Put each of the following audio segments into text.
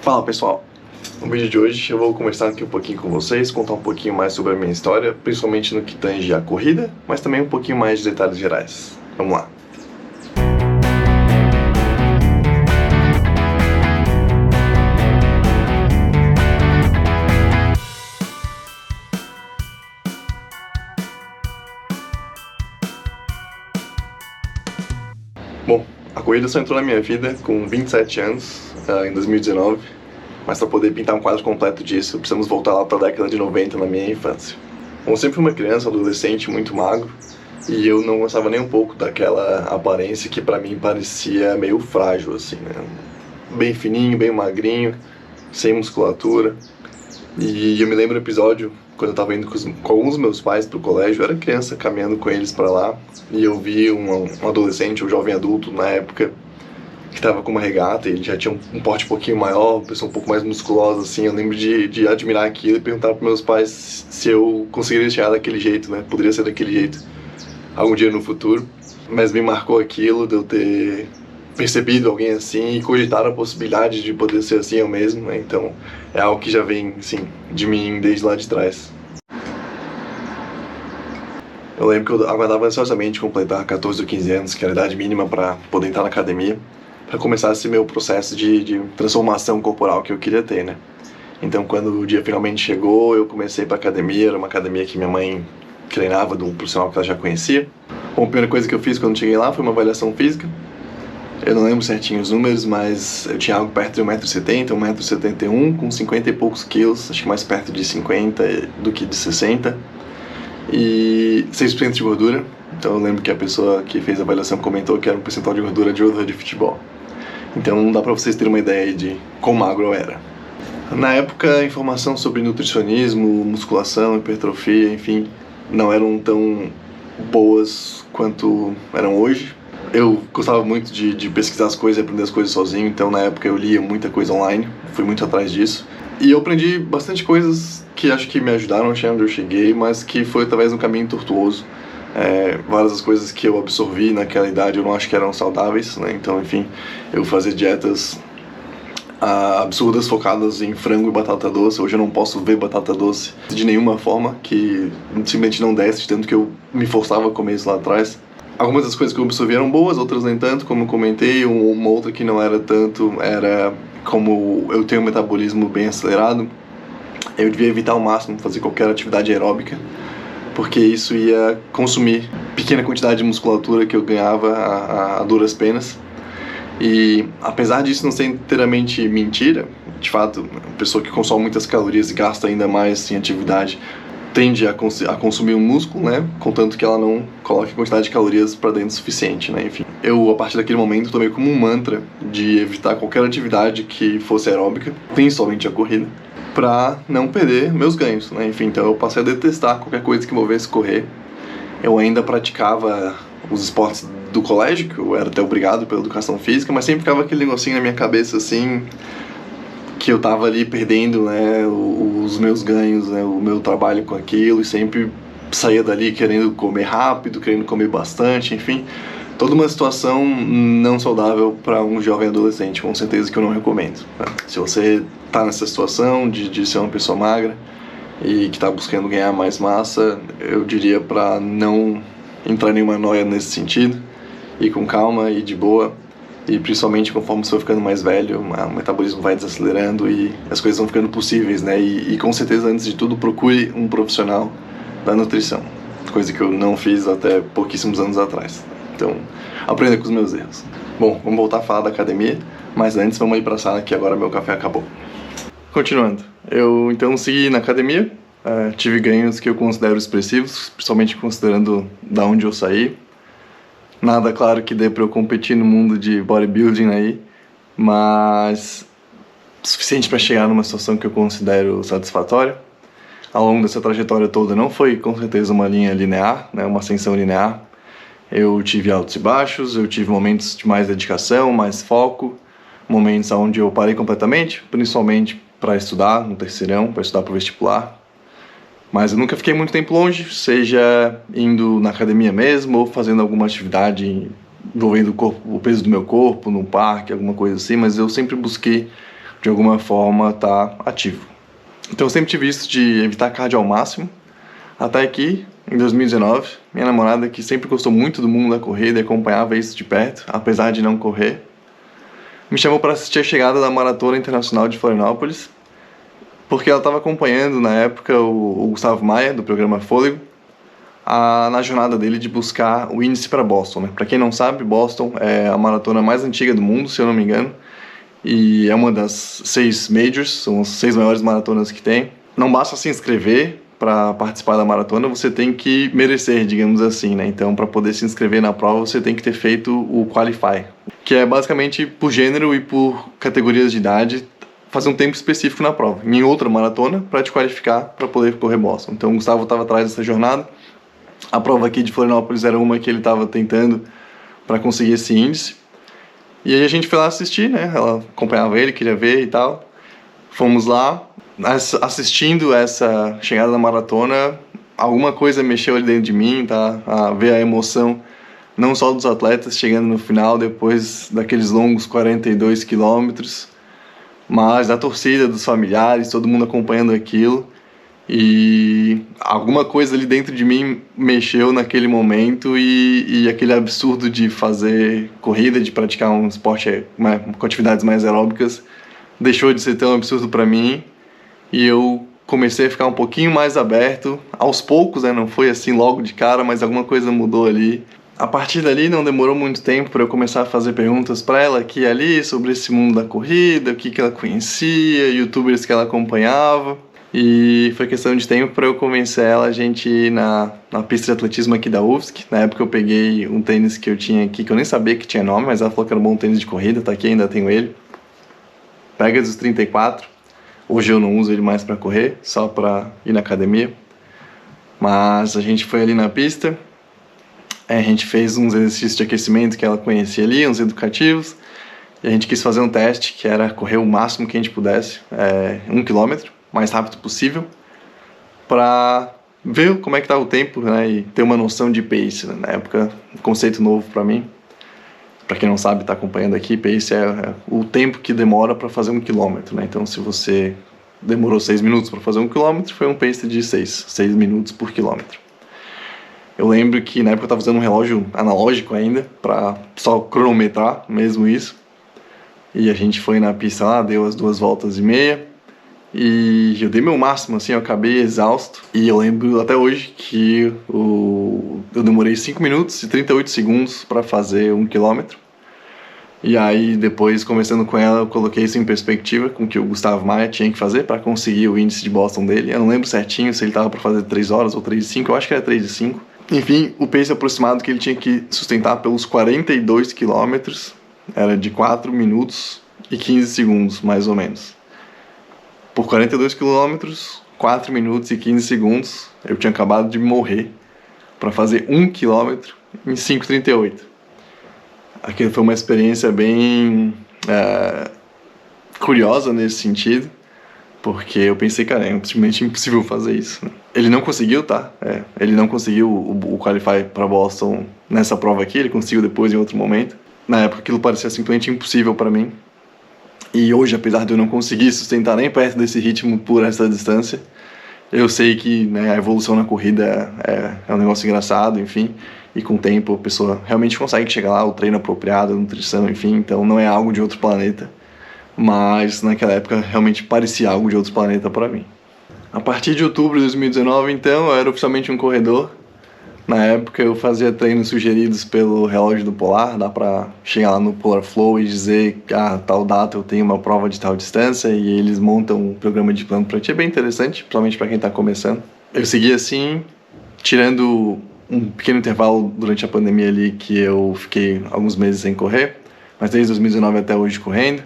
Fala pessoal, no vídeo de hoje eu vou conversar aqui um pouquinho com vocês, contar um pouquinho mais sobre a minha história, principalmente no que tange a corrida, mas também um pouquinho mais de detalhes gerais. Vamos lá! Bom, a corrida só entrou na minha vida com 27 anos, em 2019, mas para poder pintar um quadro completo disso, precisamos voltar lá para a década de 90, na minha infância. Bom, sempre fui uma criança, adolescente, muito magro, e eu não gostava nem um pouco daquela aparência que para mim parecia meio frágil, assim, né? Bem fininho, bem magrinho, sem musculatura. E eu me lembro do episódio, quando eu tava indo com alguns dos meus pais pro colégio, eu era criança, caminhando com eles pra lá, e eu vi um adolescente, um jovem adulto, na época, que tava com uma regata, e ele já tinha um porte um pouquinho maior, uma pessoa um pouco mais musculosa, assim. Eu lembro de admirar aquilo e perguntar pros meus pais se eu conseguiria chegar daquele jeito, né? Poderia ser daquele jeito algum dia no futuro. Mas me marcou aquilo de eu ter percebido alguém assim e cogitar a possibilidade de poder ser assim eu mesmo, né? Então é algo que já vem, assim, de mim desde lá de trás. Eu lembro que eu aguardava ansiosamente completar 14 ou 15 anos, que era a idade mínima para poder entrar na academia, para começar esse meu processo de transformação corporal que eu queria ter, né? Então quando o dia finalmente chegou, eu comecei para academia. Era uma academia que minha mãe treinava, de um profissional que ela já conhecia. Bom, a primeira coisa que eu fiz quando cheguei lá foi uma avaliação física. Eu não lembro certinho os números, mas eu tinha algo perto de 1,70 m, 1,71 m, com 50 e poucos quilos, acho que mais perto de 50 do que de 60, e 6% de gordura. Então eu lembro que a pessoa que fez a avaliação comentou que era um percentual de gordura de jogador de futebol. Então não dá pra vocês terem uma ideia de quão magro eu era. Na época, a informação sobre nutricionismo, musculação, hipertrofia, enfim, não eram tão boas quanto eram hoje. Eu gostava muito de pesquisar as coisas e aprender as coisas sozinho, então na época eu lia muita coisa online, fui muito atrás disso. E eu aprendi bastante coisas que acho que me ajudaram a chegar onde eu cheguei, mas que foi através de um caminho tortuoso. Várias das coisas que eu absorvi naquela idade eu não acho que eram saudáveis, né? Então, enfim, eu fazia dietas absurdas focadas em frango e batata doce. Hoje eu não posso ver batata doce de nenhuma forma, que simplesmente não desce, tanto que eu me forçava a comer isso lá atrás. Algumas das coisas que eu absorvi eram boas, outras nem tanto, como eu comentei. Uma outra que não era tanto era como eu tenho um metabolismo bem acelerado, eu devia evitar ao máximo fazer qualquer atividade aeróbica, porque isso ia consumir pequena quantidade de musculatura que eu ganhava a duras penas. E apesar disso não ser inteiramente mentira, de fato, a pessoa que consome muitas calorias e gasta ainda mais em atividade tende a consumir um músculo, né? Contanto que ela não coloque quantidade de calorias para dentro o suficiente, né? Enfim, eu, a partir daquele momento, tomei como um mantra de evitar qualquer atividade que fosse aeróbica, principalmente a corrida, para não perder meus ganhos, né? Enfim, então eu passei a detestar qualquer coisa que envolvesse correr. Eu ainda praticava os esportes do colégio, que eu era até obrigado pela educação física, mas sempre ficava aquele negocinho na minha cabeça, assim, que eu tava ali perdendo, né, os meus ganhos, né, o meu trabalho com aquilo, e sempre saía dali querendo comer rápido, querendo comer bastante, enfim, toda uma situação não saudável para um jovem adolescente, com certeza que eu não recomendo, né? Se você tá nessa situação de ser uma pessoa magra e que tá buscando ganhar mais massa, eu diria para não entrar em nenhuma noia nesse sentido, ir com calma e de boa. E principalmente conforme você vai ficando mais velho, o metabolismo vai desacelerando e as coisas vão ficando possíveis, né? E com certeza, antes de tudo, procure um profissional da nutrição, coisa que eu não fiz até pouquíssimos anos atrás. Então, aprenda com os meus erros. Bom, vamos voltar a falar da academia, mas antes vamos ir para a sala que agora meu café acabou. Continuando, eu então segui na academia, tive ganhos que eu considero expressivos, principalmente considerando da onde eu saí. Nada, claro, que dê para eu competir no mundo de bodybuilding aí, mas suficiente para chegar numa situação que eu considero satisfatória. Ao longo dessa trajetória toda não foi com certeza uma linha linear, né, uma ascensão linear. Eu tive altos e baixos, eu tive momentos de mais dedicação, mais foco, momentos onde eu parei completamente, principalmente para estudar no terceirão, para estudar para o vestibular. Mas eu nunca fiquei muito tempo longe, seja indo na academia mesmo ou fazendo alguma atividade envolvendo o peso do meu corpo, no parque, alguma coisa assim, mas eu sempre busquei de alguma forma estar ativo. Então eu sempre tive isso de evitar cardio ao máximo, até que em 2019, minha namorada, que sempre gostou muito do mundo da corrida e acompanhava isso de perto, apesar de não correr, me chamou para assistir a chegada da Maratona Internacional de Florianópolis, porque ela estava acompanhando na época o Gustavo Maia, do programa Fôlego, na jornada dele de buscar o índice para Boston, né? Para quem não sabe, Boston é a maratona mais antiga do mundo, se eu não me engano, e é uma das 6 majors, são as 6 maiores maratonas que tem. Não basta se inscrever para participar da maratona, você tem que merecer, digamos assim, né? Então, para poder se inscrever na prova, você tem que ter feito o Qualify, que é basicamente por gênero e por categorias de idade, fazer um tempo específico na prova, em outra maratona, para te qualificar para poder correr Boston. Então, o Gustavo estava atrás dessa jornada. A prova aqui de Florianópolis era uma que ele estava tentando para conseguir esse índice. E aí a gente foi lá assistir, né? Ela acompanhava ele, queria ver e tal. Fomos lá, assistindo essa chegada da maratona, alguma coisa mexeu ali dentro de mim, tá? A ver a emoção, não só dos atletas chegando no final, depois daqueles longos 42 quilômetros, mas da torcida, dos familiares, todo mundo acompanhando aquilo. E alguma coisa ali dentro de mim mexeu naquele momento e aquele absurdo de fazer corrida, de praticar um esporte com atividades mais aeróbicas, deixou de ser tão absurdo para mim e eu comecei a ficar um pouquinho mais aberto, aos poucos, né? Não foi assim logo de cara, mas alguma coisa mudou ali. A partir dali não demorou muito tempo para eu começar a fazer perguntas para ela aqui e ali sobre esse mundo da corrida, o que ela conhecia, youtubers que ela acompanhava. E foi questão de tempo para eu convencer ela a gente ir na pista de atletismo aqui da UFSC. Na época eu peguei um tênis que eu tinha aqui, que eu nem sabia que tinha nome, mas ela falou que era um bom tênis de corrida, tá aqui, ainda tenho ele. Pegasus 34. Hoje eu não uso ele mais para correr, só para ir na academia. Mas a gente foi ali na pista, a gente fez uns exercícios de aquecimento que ela conhecia ali, uns educativos, e a gente quis fazer um teste, que era correr o máximo que a gente pudesse, 1 km. Mais rápido possível, para ver como é que tá o tempo, né, e ter uma noção de pace, né? Na época, um conceito novo para mim. Para quem não sabe, está acompanhando aqui, pace é o tempo que demora para fazer 1 km, né? Então, se você demorou 6 minutos para fazer 1 km, foi um pace de 6 minutos por quilômetro. Eu lembro que na época eu estava usando um relógio analógico ainda, para só cronometrar mesmo isso. E a gente foi na pista lá, deu as 2 voltas e meia. E eu dei meu máximo, assim, eu acabei exausto. E eu lembro até hoje que eu demorei 5 minutos e 38 segundos para fazer 1 km. E aí, depois, conversando com ela, eu coloquei isso em perspectiva com o que o Gustavo Maia tinha que fazer para conseguir o índice de Boston dele. Eu não lembro certinho se ele estava para fazer 3 horas ou 3:05, eu acho que era 3:05. Enfim, o pace aproximado que ele tinha que sustentar pelos 42 quilômetros era de 4 minutos e 15 segundos, mais ou menos. Por 42 quilômetros, 4 minutos e 15 segundos, eu tinha acabado de morrer para fazer 1 quilômetro em 5:38. Aquilo foi uma experiência bem curiosa nesse sentido, porque eu pensei, cara, é simplesmente impossível fazer isso, né? Ele não conseguiu, tá? Ele não conseguiu o Qualify para Boston nessa prova aqui, ele conseguiu depois em outro momento. Na época aquilo parecia simplesmente impossível para mim. E hoje, apesar de eu não conseguir sustentar nem perto desse ritmo por essa distância, eu sei que, né, a evolução na corrida é um negócio engraçado, enfim, e com o tempo a pessoa realmente consegue chegar lá, o treino apropriado, a nutrição, enfim, então não é algo de outro planeta, mas naquela época realmente parecia algo de outro planeta para mim. A partir de outubro de 2019, então, eu era oficialmente um corredor. Na época eu fazia treinos sugeridos pelo relógio do Polar, dá pra chegar lá no Polar Flow e dizer que tal data eu tenho uma prova de tal distância e eles montam um programa de plano pra ti, é bem interessante, principalmente pra quem tá começando. Eu segui assim, tirando um pequeno intervalo durante a pandemia ali que eu fiquei alguns meses sem correr, mas desde 2019 até hoje correndo,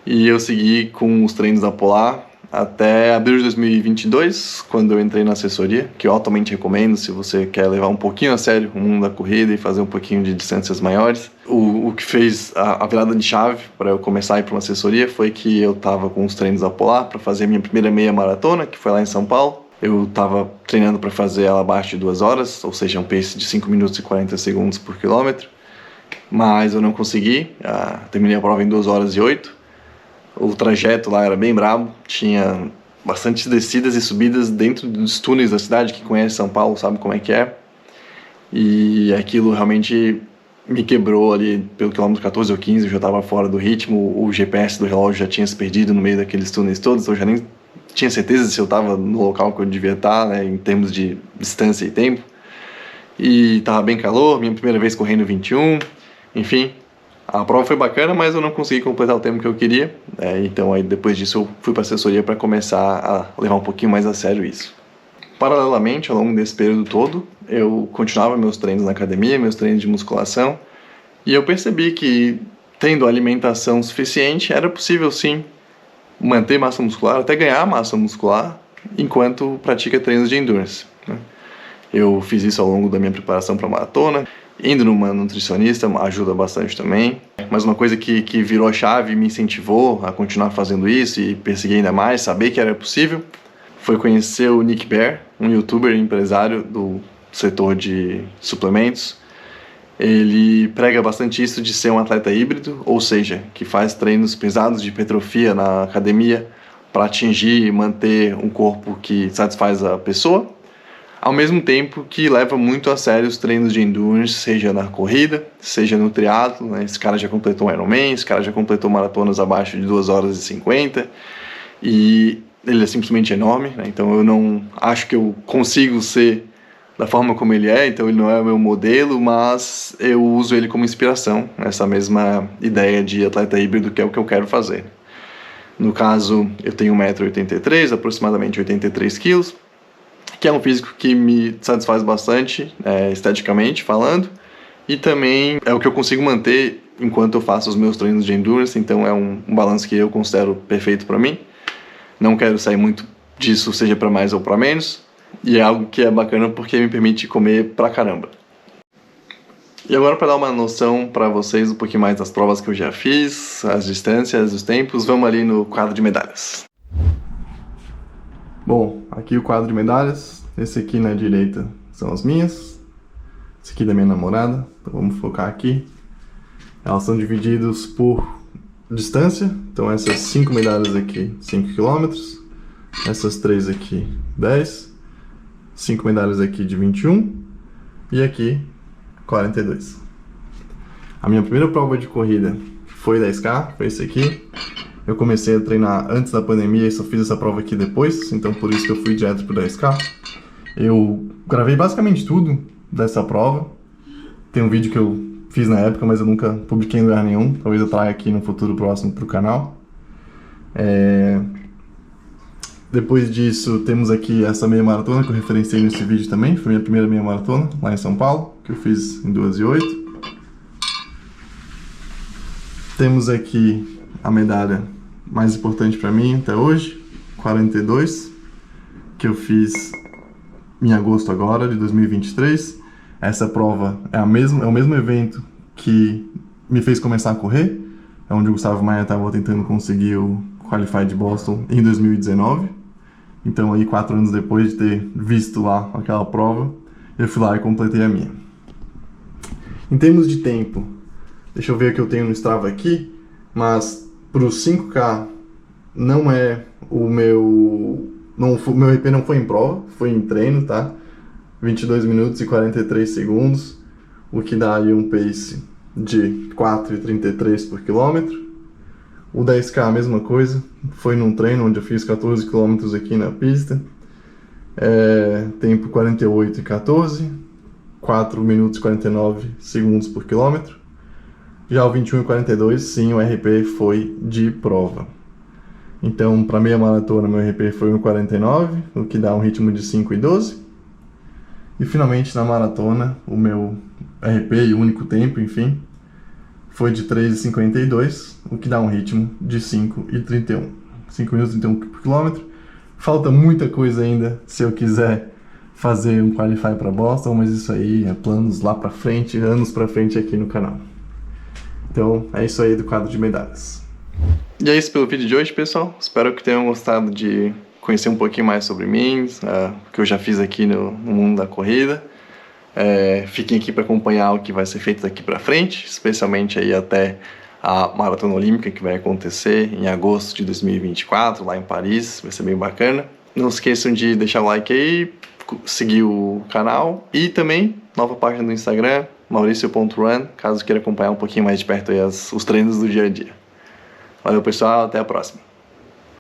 e eu segui com os treinos da Polar até abril de 2022, quando eu entrei na assessoria, que eu altamente recomendo se você quer levar um pouquinho a sério o mundo da corrida e fazer um pouquinho de distâncias maiores. O que fez a virada de chave para eu começar a ir para uma assessoria foi que eu estava com os treinos da Polar para fazer a minha primeira meia maratona, que foi lá em São Paulo. Eu estava treinando para fazer ela abaixo de 2 horas, ou seja, um pace de 5 minutos e 40 segundos por quilômetro, mas eu não consegui, terminei a prova em 2 horas e 8. O trajeto lá era bem brabo, tinha bastante descidas e subidas dentro dos túneis da cidade. Quem conhece São Paulo sabe como é que é. E aquilo realmente me quebrou ali pelo quilômetro 14 ou 15, eu já estava fora do ritmo, o GPS do relógio já tinha se perdido no meio daqueles túneis todos, eu já nem tinha certeza se eu estava no local que eu devia estar, né, em termos de distância e tempo. E estava bem calor, minha primeira vez correndo 21, enfim. A prova foi bacana, mas eu não consegui completar o tempo que eu queria, então aí depois disso eu fui para a assessoria para começar a levar um pouquinho mais a sério isso. Paralelamente, ao longo desse período todo, eu continuava meus treinos na academia, meus treinos de musculação, e eu percebi que, tendo alimentação suficiente, era possível sim manter massa muscular, até ganhar massa muscular, enquanto pratica treinos de endurance, né? Eu fiz isso ao longo da minha preparação para a maratona, indo numa nutricionista ajuda bastante também, mas uma coisa que virou a chave e me incentivou a continuar fazendo isso e perseguir ainda mais, saber que era possível, foi conhecer o Nick Bare, um youtuber empresário do setor de suplementos. Ele prega bastante isso de ser um atleta híbrido, ou seja, que faz treinos pesados de hipertrofia na academia para atingir e manter um corpo que satisfaz a pessoa, ao mesmo tempo que leva muito a sério os treinos de endurance, seja na corrida, seja no triatlo, né? Esse cara já completou um Ironman, esse cara já completou maratonas abaixo de 2 horas e 50, e ele é simplesmente enorme, né? Então eu não acho que eu consigo ser da forma como ele é, então ele não é o meu modelo, mas eu uso ele como inspiração, essa mesma ideia de atleta híbrido que é o que eu quero fazer. No caso, eu tenho 1,83 m, aproximadamente 83 kg, que é um físico que me satisfaz bastante, esteticamente falando, e também é o que eu consigo manter enquanto eu faço os meus treinos de endurance, então é um balanço que eu considero perfeito para mim. Não quero sair muito disso, seja para mais ou para menos, e é algo que é bacana porque me permite comer pra caramba. E agora, para dar uma noção para vocês um pouquinho mais das provas que eu já fiz, as distâncias, os tempos, vamos ali no quadro de medalhas. Bom, aqui o quadro de medalhas, esse aqui na direita são as minhas, esse aqui da minha namorada, então vamos focar aqui. Elas são divididas por distância, então essas 5 medalhas aqui, 5 km, essas 3 aqui, 10, 5 medalhas aqui de 21 e aqui 42. A minha primeira prova de corrida foi 10K, foi esse aqui. Eu comecei a treinar antes da pandemia e só fiz essa prova aqui depois, então por isso que eu fui direto pro 10K. Eu gravei basicamente tudo dessa prova. Tem um vídeo que eu fiz na época, mas eu nunca publiquei em lugar nenhum. Talvez eu traga aqui no futuro próximo pro canal. Depois disso, temos aqui essa meia maratona que eu referenciei nesse vídeo também. Foi minha primeira meia maratona, lá em São Paulo, que eu fiz em 2:08. Temos aqui a medalha mais importante para mim até hoje, 42, que eu fiz em agosto agora, de 2023. Essa prova é o mesmo evento que me fez começar a correr. É onde o Gustavo Maia estava tentando conseguir o Qualify de Boston em 2019. Então aí 4 anos depois de ter visto lá aquela prova, eu fui lá e completei a minha. Em termos de tempo, deixa eu ver o que eu tenho no Strava aqui, mas para os 5K não é o meu RP não foi em prova, foi em treino, tá? 22 minutos e 43 segundos, o que dá aí um pace de 4,33 por quilômetro. O 10K a mesma coisa, foi num treino onde eu fiz 14 km aqui na pista, tempo 48 e 14, 4 minutos e 49 segundos por quilômetro. Já o 21 e 42, sim, o RP foi de prova. Então, para meia maratona, meu RP foi 1,49, o que dá um ritmo de 5 e 12. E finalmente, na maratona, o meu RP e único tempo, enfim, foi de 3,52, o que dá um ritmo de 5 e 31. 5 minutos e 31 por quilômetro. Falta muita coisa ainda se eu quiser fazer um Qualify para Boston, mas isso aí é planos lá para frente, anos para frente aqui no canal. Então, é isso aí do quadro de medalhas. E é isso pelo vídeo de hoje, pessoal. Espero que tenham gostado de conhecer um pouquinho mais sobre mim, o que eu já fiz aqui no mundo da corrida. Fiquem aqui para acompanhar o que vai ser feito daqui para frente, especialmente aí até a Maratona Olímpica, que vai acontecer em agosto de 2024, lá em Paris, vai ser bem bacana. Não esqueçam de deixar o like aí, seguir o canal e também nova página no Instagram, mauricio.run, caso queira acompanhar um pouquinho mais de perto aí os treinos do dia a dia. Valeu, pessoal, até a próxima.